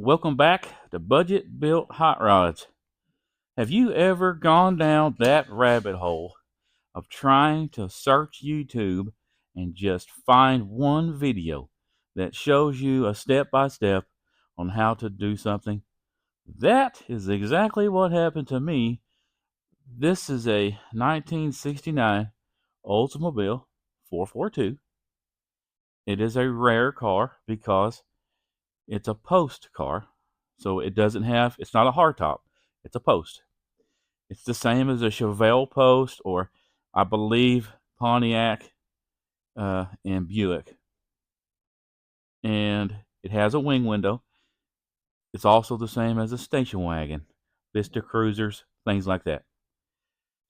Welcome back to Budget Built Hot Rods. Have you ever gone down that rabbit hole of trying to search YouTube and just find one video that shows you a step by step on how to do something? That is exactly what happened to me. This is a 1969 Oldsmobile 442. It is a rare car because it's a post car. So it's not a hardtop, it's a post. It's the same as a Chevelle post, or I believe Pontiac and Buick. And it has a wing window. It's also the same as a station wagon, Vista Cruisers, things like that.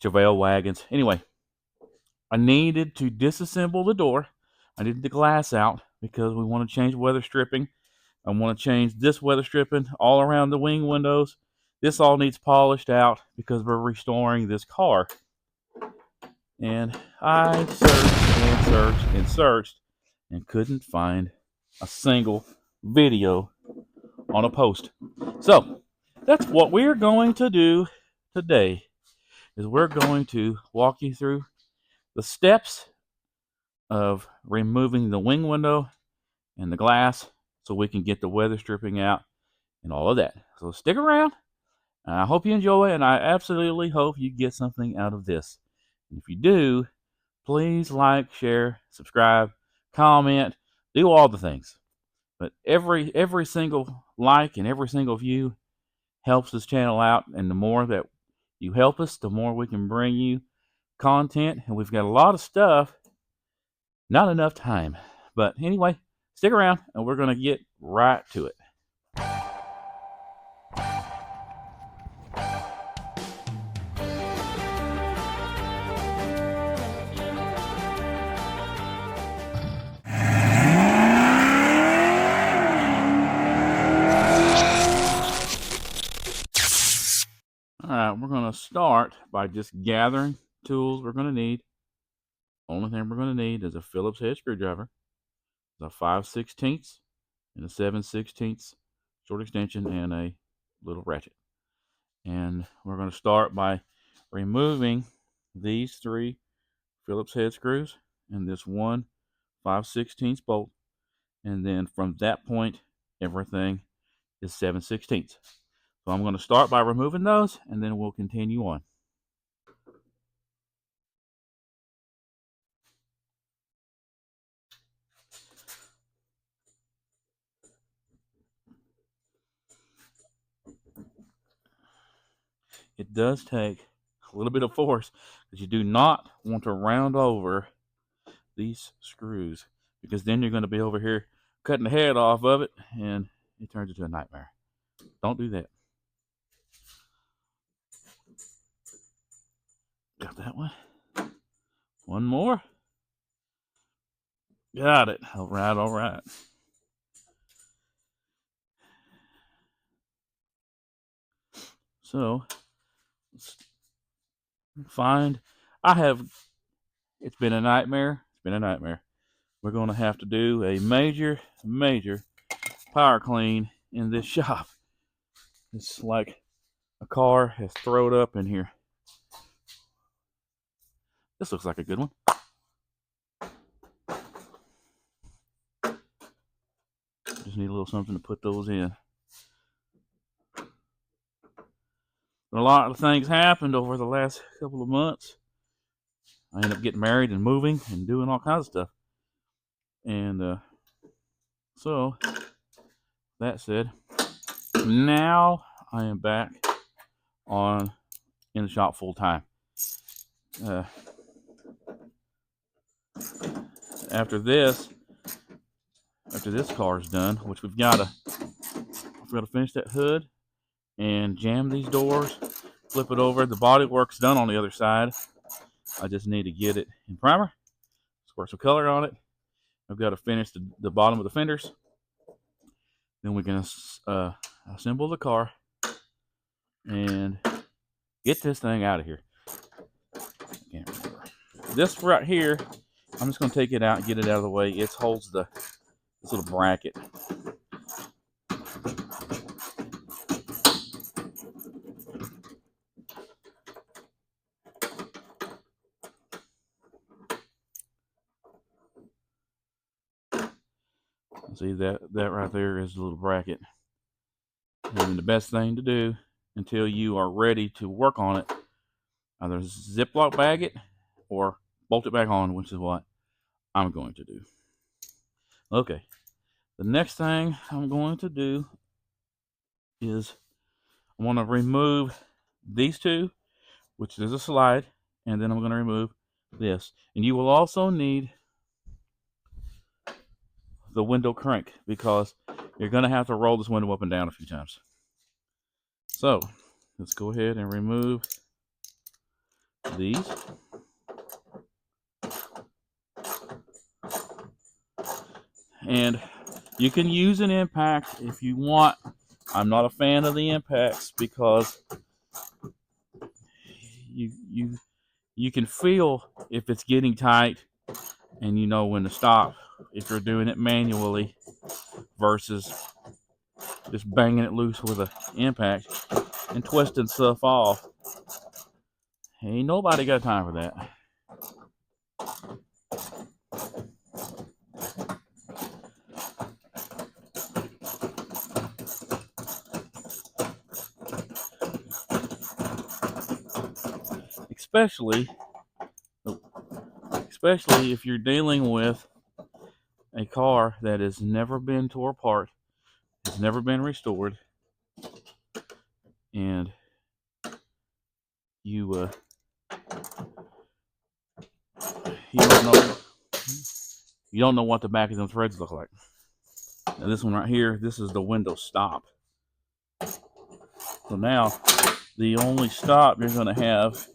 Chevelle wagons. Anyway, I needed to disassemble the door. I needed the glass out because we want to change weather stripping. I want to change this weather stripping all around the wing windows. This all needs polished out because we're restoring this car. And I searched and couldn't find a single video on a post. So that's what we're going to do today, is we're going to walk you through the steps of removing the wing window and the glass so we can get the weather stripping out and all of that. So stick around. I hope you enjoy, and I absolutely hope you get something out of this. And if you do, please like, share, subscribe, comment, do all the things. But every single like and every single view helps this channel out, and the more that you help us, the more we can bring you content. And we've got a lot of stuff, not enough time. But anyway, stick around, and we're going to get right to it. Alright, we're going to start by just gathering tools we're going to need. Only thing we're going to need is a Phillips head screwdriver, a 5/16 and a 7/16 short extension, and a little ratchet. And we're going to start by removing these 3 Phillips head screws and this one 5/16 bolt. And then from that point, everything is 7/16. So I'm going to start by removing those, and then we'll continue on. It does take a little bit of force, because you do not want to round over these screws, because then you're going to be over here cutting the head off of it, and it turns into a nightmare. Don't do that. Got that one. One more. Got it. All right, all right. So, let's find. It's been a nightmare. It's been a nightmare. We're going to have to do a major power clean in this shop. It's like a car has thrown up in here. This looks like a good one. Just need a little something to put those in. But a lot of things happened over the last couple of months. I ended up getting married and moving and doing all kinds of stuff. And so, that said, now I am back in the shop full time. After this car is done, which we've got to finish that hood and jam these doors, flip it over. The body work's done on the other side. I just need to get it in primer, squirt some color on it. I've got to finish the bottom of the fenders. Then we can assemble the car and get this thing out of here. I can't remember. This right here, I'm just going to take it out and get it out of the way. It holds this little bracket. See that right there is a little bracket. And the best thing to do until you are ready to work on it, either Ziploc bag it or bolt it back on, which is what I'm going to do. Okay, the next thing I'm going to do is I want to remove these two, which is a slide, and then I'm going to remove this. And you will also need the window crank because you're going to have to roll this window up and down a few times. So let's go ahead and remove these. And you can use an impact if you want. I'm not a fan of the impacts because you can feel if it's getting tight, and you know when to stop if you're doing it manually versus just banging it loose with an impact and twisting stuff off. Ain't nobody got time for that. Especially if you're dealing with a car that has never been tore apart, has never been restored, and you don't know what the back of them threads look like. Now this one right here, this is the window stop. So now the only stop you're going to have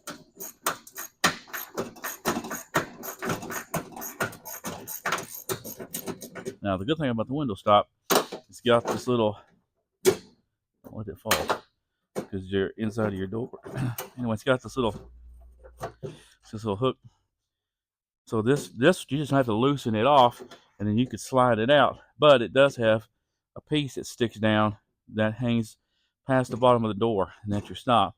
now, the good thing about the window stop, it's got this little, don't let it fall because you're inside of your door. Anyway, it's got this little hook. So this you just have to loosen it off, and then you could slide it out. But it does have a piece that sticks down that hangs past the bottom of the door, and that's your stop.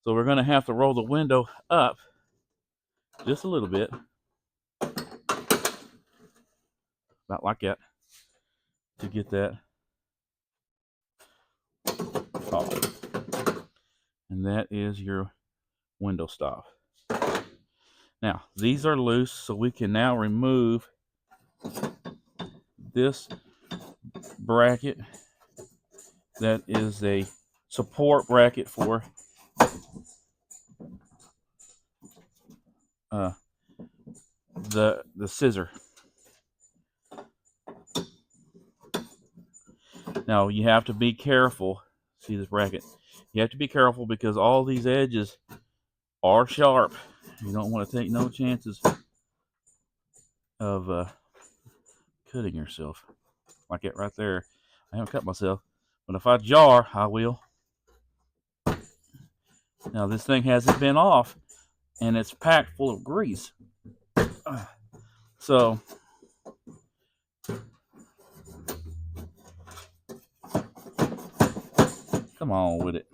So we're going to have to roll the window up just a little bit, about like that, to get that off. And that is your window stop. Now, these are loose, so we can now remove this bracket that is a support bracket for the scissor. Now, you have to be careful. See this bracket? You have to be careful because all these edges are sharp. You don't want to take no chances of cutting yourself. Like it right there. I haven't cut myself, but if I jar, I will. Now, this thing hasn't been off, and it's packed full of grease. So, come on with it.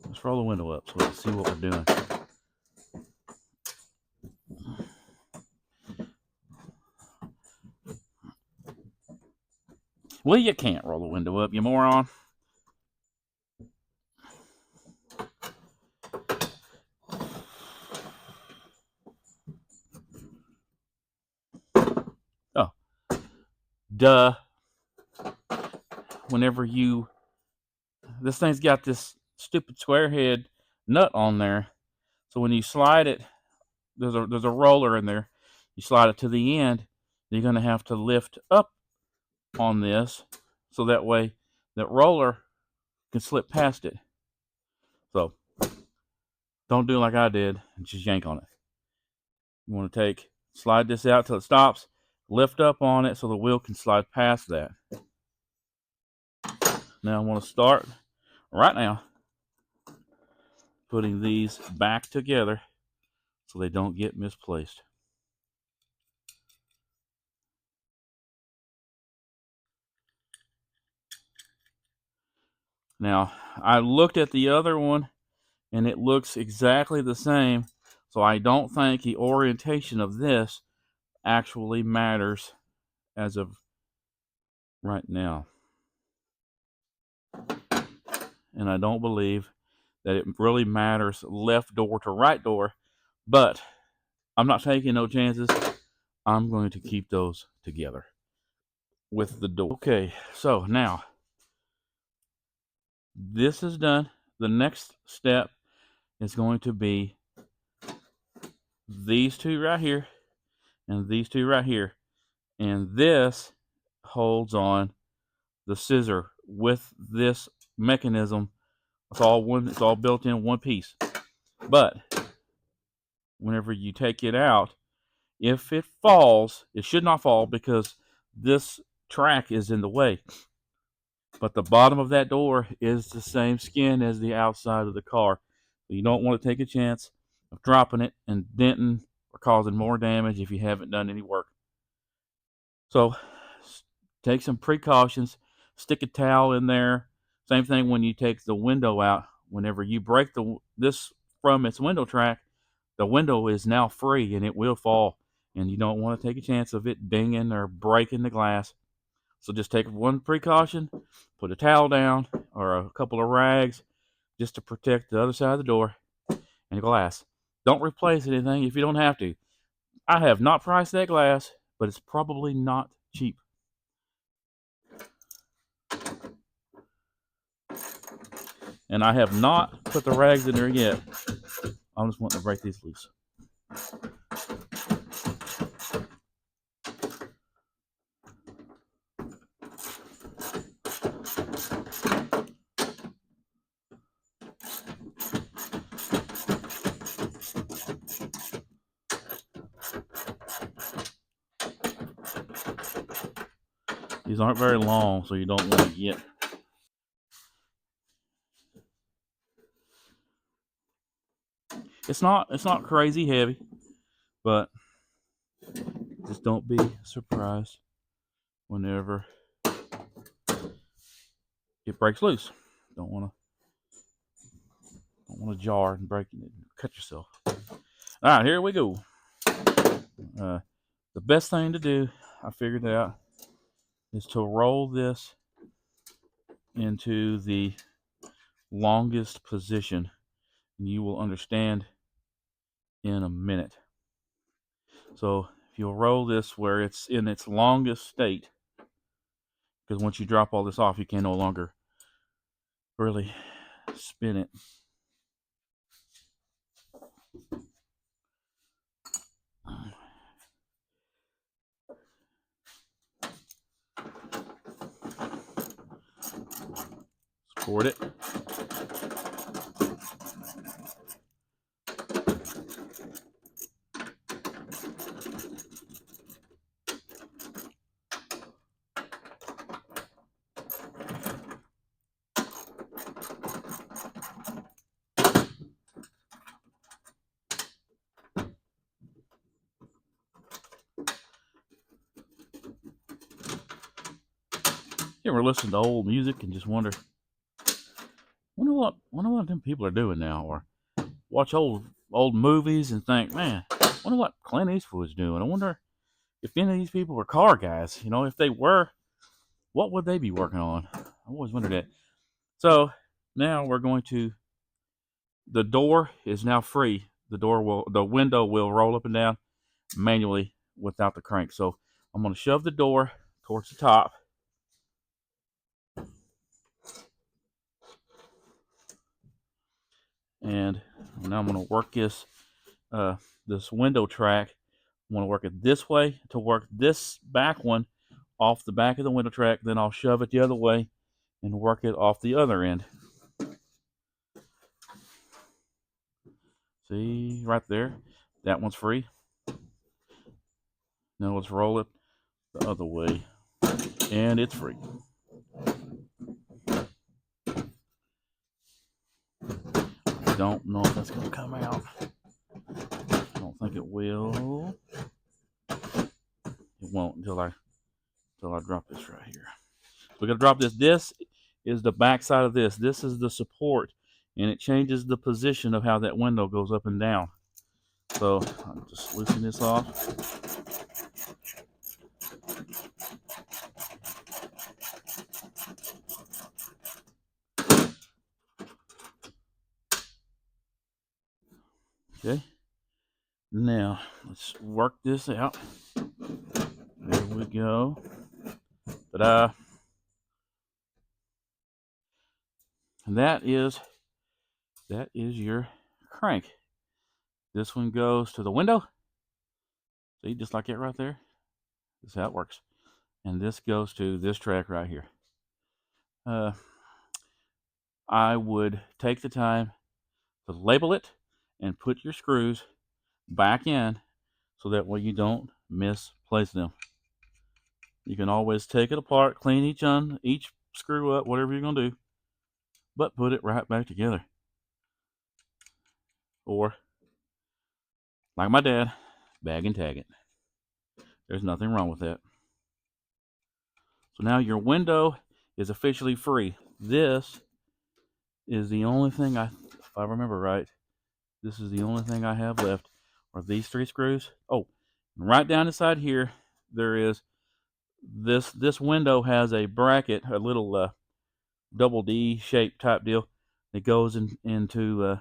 Let's roll the window up so we can see what we're doing. Well, you can't roll the window up, you moron. Oh, duh. Whenever this thing's got this stupid square head nut on there, so when you slide it, there's a roller in there. You slide it to the end, you're going to have to lift up on this so that way that roller can slip past it. So don't do like I did and just yank on it. You want to slide this out till it stops, lift up on it so the wheel can slide past that. Now I want to start right now putting these back together so they don't get misplaced. Now, I looked at the other one, and it looks exactly the same, so I don't think the orientation of this actually matters as of right now. And I don't believe that it really matters left door to right door, but I'm not taking no chances. I'm going to keep those together with the door. Okay, so now this is done. The next step is going to be these two right here and these two right here. And this holds on the scissor with this mechanism. It's all built in one piece. But whenever you take it out, if it falls, it should not fall because this track is in the way. But the bottom of that door is the same skin as the outside of the car. So you don't want to take a chance of dropping it and denting or causing more damage if you haven't done any work. So take some precautions. Stick a towel in there. Same thing when you take the window out. Whenever you break this from its window track, the window is now free and it will fall. And you don't want to take a chance of it dinging or breaking the glass. So just take one precaution, put a towel down or a couple of rags just to protect the other side of the door and glass. Don't replace anything if you don't have to. I have not priced that glass, but it's probably not cheap. And I have not put the rags in there yet. I'm just wanting to break these loose. These aren't very long, so you don't want to get. It's not crazy heavy, but just don't be surprised whenever it breaks loose. Don't want to jar and break it and cut yourself. All right, here we go. The best thing to do, I figured out, is to roll this into the longest position, and you will understand in a minute. So if you'll roll this where it's in its longest state, because once you drop all this off, you can no longer really spin it. Support it. You ever listen to old music and just wonder what them people are doing now, or watch old movies and think, man, wonder what Clint Eastwood's doing. I wonder if any of these people were car guys. You know, if they were, what would they be working on? I always wondered that. So now we're going to. The door is now free. The window will roll up and down manually without the crank. So I'm going to shove the door towards the top. And now I'm going to work this window track. I'm going to work it this way to work this back one off the back of the window track. Then I'll shove it the other way and work it off the other end. See right there? That one's free. Now let's roll it the other way. And it's free. I don't know if that's going to come out. I don't think it will. It won't until I drop this right here. We're going to drop this. This is the back side of this. This is the support, and it changes the position of how that window goes up and down. So I'll just loosen this off. Okay. Now let's work this out. There we go. Ta-da. And that is your crank. This one goes to the window. See, just like it right there. This is how it works. And this goes to this track right here. I would take the time to label it and put your screws back in so that way you don't misplace them. You can always take it apart, clean each screw up, whatever you're going to do, but put it right back together. Or, like my dad, bag and tag it. There's nothing wrong with that. So now your window is officially free. This is the only thing if I remember right, this is the only thing I have left are these 3 screws. Oh, right down inside here, there is this window has a bracket, a little double D shaped type deal that goes into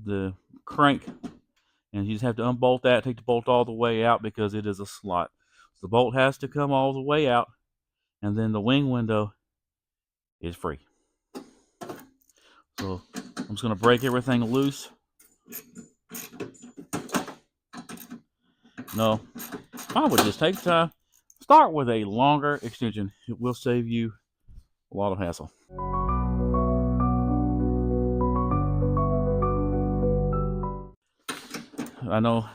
the crank, and you just have to unbolt that, take the bolt all the way out because it is a slot. So the bolt has to come all the way out, and then the wing window is free. So I'm just going to break everything loose. No, I would just take time, start with a longer extension. It will save you a lot of hassle. I know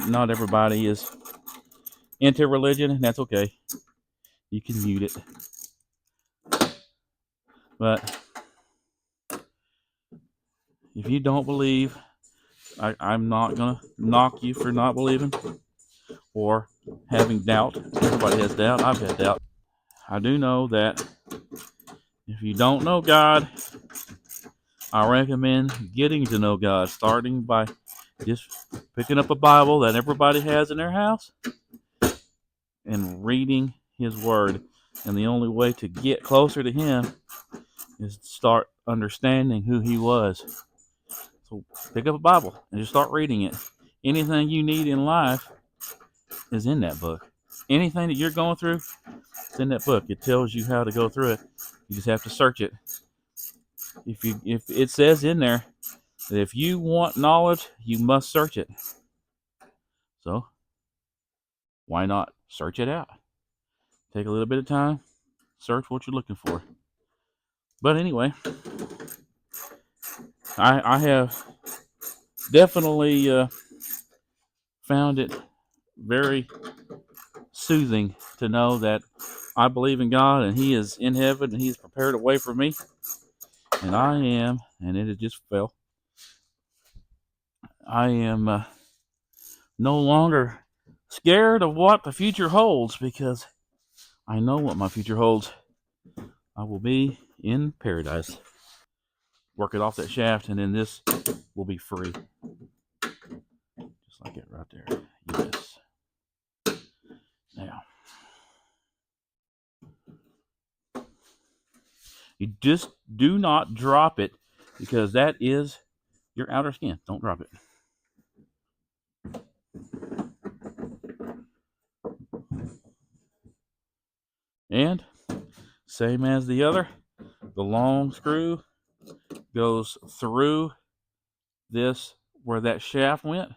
not everybody is into religion, and that's okay. You can mute it. But if you don't believe, I'm not going to knock you for not believing or having doubt. Everybody has doubt. I've got doubt. I do know that if you don't know God, I recommend getting to know God, starting by just picking up a Bible that everybody has in their house and reading His Word. And the only way to get closer to Him is to start understanding who He was. So pick up a Bible and just start reading it. Anything you need in life is in that book. Anything that you're going through is in that book. It tells you how to go through it. You just have to search it. If it says in there that if you want knowledge, you must search it. So why not search it out? Take a little bit of time, search what you're looking for. But anyway, I have definitely found it very soothing to know that I believe in God and He is in heaven and He's prepared a way for me. And I am, and it just fell. I am no longer scared of what the future holds because I know what my future holds. I will be in paradise. Work it off that shaft, and then this will be free. Just like it right there. Yes. Now, you just do not drop it because that is your outer skin. Don't drop it. And same as the other, the long screw goes through this where that shaft went.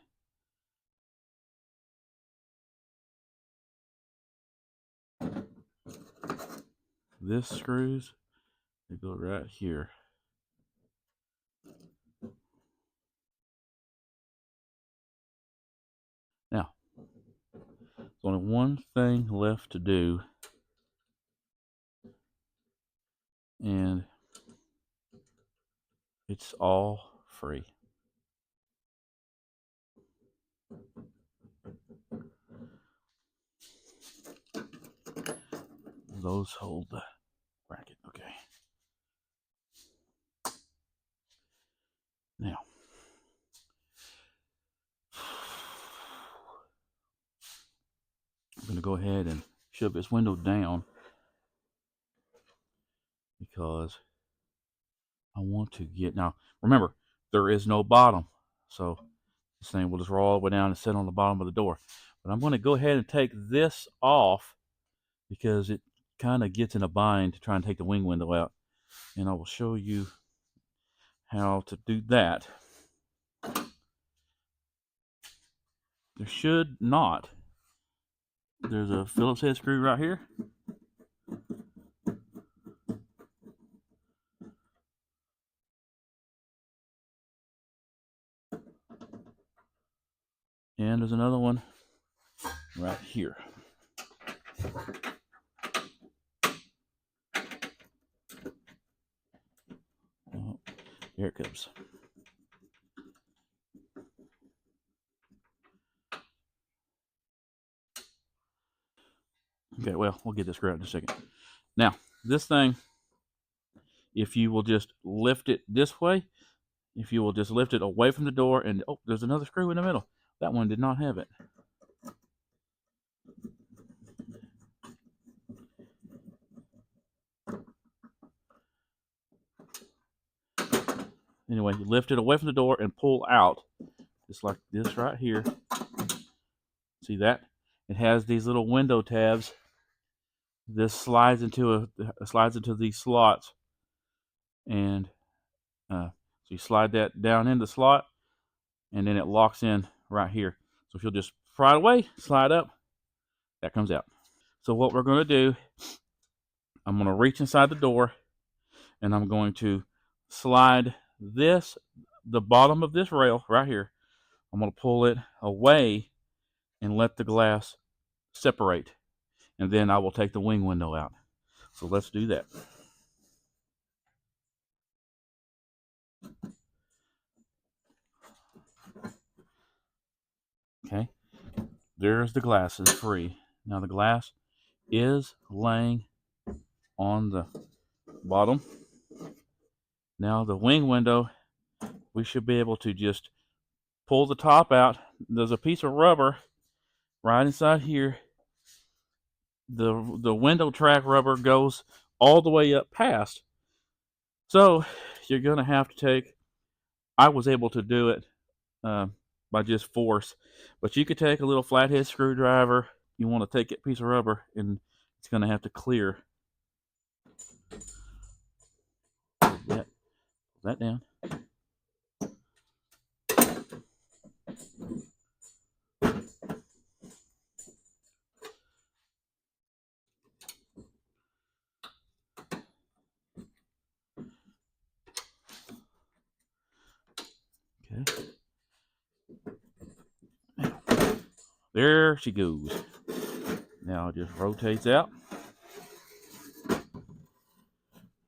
This screws, they go right here. Now, there's only one thing left to do, and it's all free. Those hold the bracket. Okay. Now, I'm going to go ahead and shove this window down because I want to get, now remember, there is no bottom. So this thing will just roll all the way down and sit on the bottom of the door. But I'm going to go ahead and take this off because it kind of gets in a bind to try and take the wing window out. And I will show you how to do that. There should not. There's a Phillips head screw right here. And there's another one right here. Oh, here it comes. Okay, well, we'll get this screwed out in a second. Now, this thing, if you will just lift it this way, if you will just lift it away from the door, and oh, there's another screw in the middle. That one did not have it. Anyway, you lift it away from the door and pull out, just like this right here. See that? It has these little window tabs. This slides into these slots, and so you slide that down in the slot, and then it locks in right here. So if you'll just pry it away, slide up, that comes out. So what we're going to do, I'm going to reach inside the door, and I'm going to slide this, the bottom of this rail right here. I'm going to pull it away and let the glass separate, and then I will take the wing window out. So let's do that. Okay, there's the glass is free. Now the glass is laying on the bottom. Now the wing window, we should be able to just pull the top out. There's a piece of rubber right inside here. The window track rubber goes all the way up past. So you're going to have to take, I was able to do it by just force, but you could take a little flathead screwdriver. You want to take that piece of rubber, and it's going to have to clear that down. Okay. Now, there she goes. Now it just rotates out.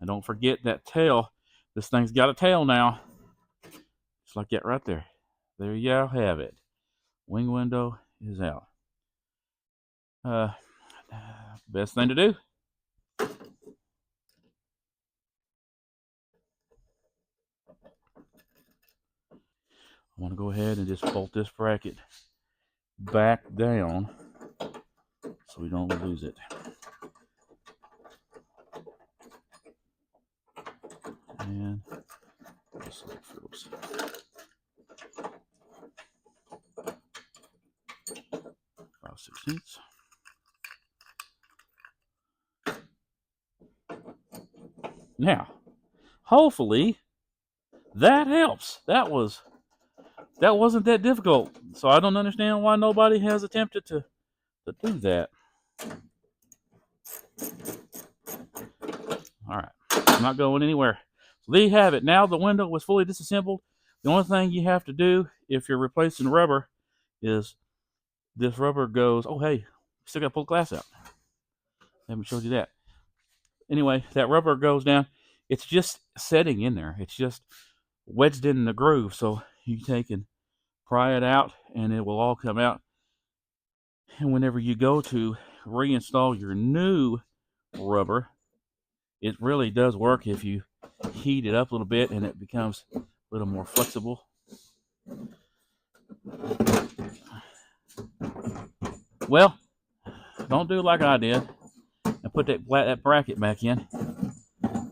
And don't forget that tail. This thing's got a tail now. Just like that right there. There you have it. Wing window is out. Best thing to do. I want to go ahead and just bolt this bracket back down so we don't lose it. And just like Phillips. 5/16. Now, hopefully that helps. That wasn't that difficult. So I don't understand why nobody has attempted to do that. All right, I'm not going anywhere. So there you have it. Now the window was fully disassembled. The only thing you have to do if you're replacing rubber is this rubber goes, oh hey, still got to pull the glass out. I haven't showed you that. Anyway, that rubber goes down. It's just setting in there. It's just wedged in the groove. So you take and pry it out, and it will all come out. And whenever you go to reinstall your new rubber, It really does work if you heat it up a little bit and it becomes a little more flexible. Well, don't do like I did and put that bracket back in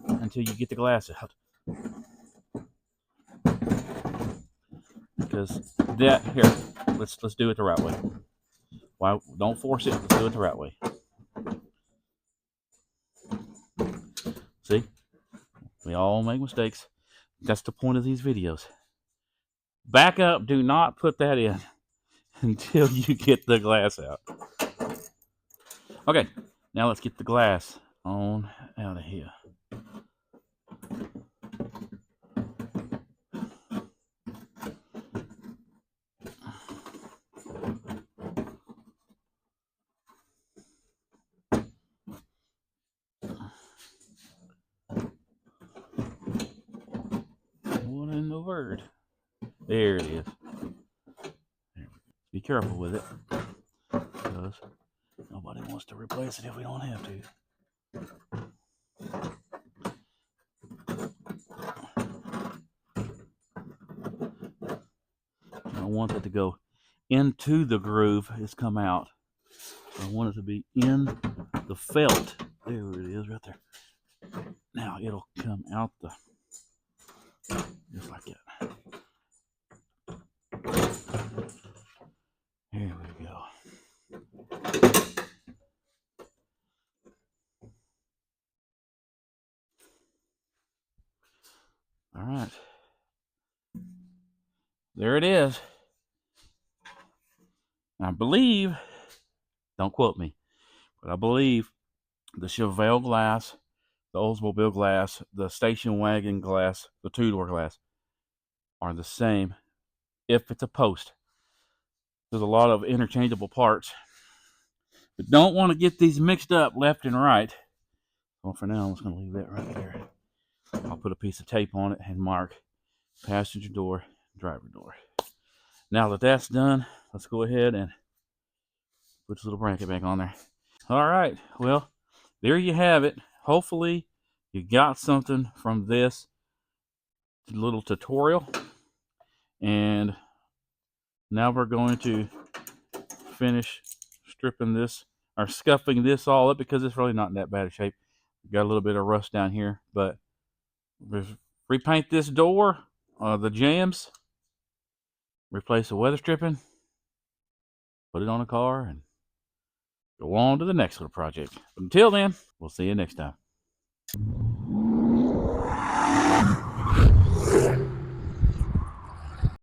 until you get the glass out. Because that, here, let's do it the right way. Why? Don't force it. Let's do it the right way. See, we all make mistakes. That's the point of these videos. Back up. Do not put that in until you get the glass out. Okay, now let's get the glass on out of here. What in the word? There it is. Be careful with it, because nobody wants to replace it if we don't have to. I want it to go into the groove. It's come out. I want it to be in the felt. There it is, right there. Now it'll come out just like that. Here we go. All right. There it is. I believe, don't quote me, but I believe the Chevelle glass, the Oldsmobile glass, the station wagon glass, the two-door glass are the same if it's a post. There's a lot of interchangeable parts, but don't want to get these mixed up left and right. Well, for now, I'm just going to leave that right there. I'll put a piece of tape on it and mark passenger door, driver door. Now that that's done, let's go ahead and put this little bracket back on there. All right, well, there you have it. Hopefully you got something from this little tutorial. And now we're going to finish stripping this, or scuffing this all up, because it's really not in that bad of shape. Got a little bit of rust down here, but repaint this door, the jambs, replace the weather stripping, put it on a car, and go on to the next little project. But until then, we'll see you next time.